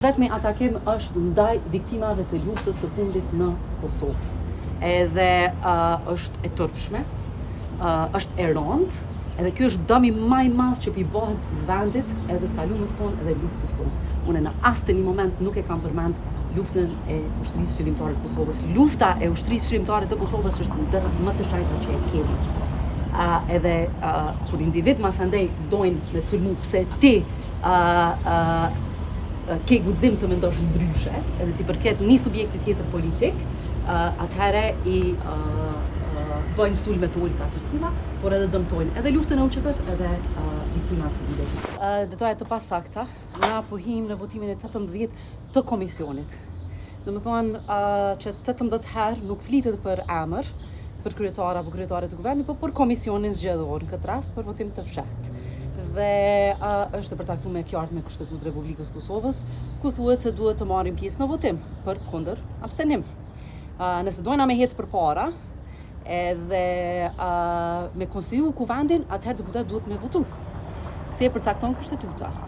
Vetmi atakim është ndaj viktimave të luftës së fundit në Kosovë. Edhe është e tërpshme, është e rëndë, edhe ky është dëmi më i madh që i bëhet vendit edhe të kalumës tonë edhe luftës tonë. Unë në asnjë një moment nuk e kam përmend luftën e ushtrisë shërimtare të Kosovës. Lufta e ushtrisë shërimtare të Kosovës është ndër më të shajta që e kemi. Edhe kur individ masandej dojnë me të sulmu pse ti ke guxim të mendosh ndryshe, edhe ti përket një subjekti tjetër politik, atëherë i bëjnë sulme të ulta të tilla, por edhe dëmtojnë edhe luftën e UÇK-s edhe viktimat civile. Detajet të pasakta, na po him në votimin e 18 të komisionit. Domethënë që 18 herë nuk flitet për emër, për kryetar apo kryetare të guvernit, por për komisionin zgjedhor, në këtë rast për votim të fshehtë. Dhe është përcaktuar me qartë me Kushtetutë e Republikës Kosovës, ku thuhet se duhet të marrim pjesë në votim për kundër abstenim. Nëse dojna me hecë përpara, edhe me konstituu kuvendin, atëherë deputet duhet me votu. Si e përcakton Kushtetuta.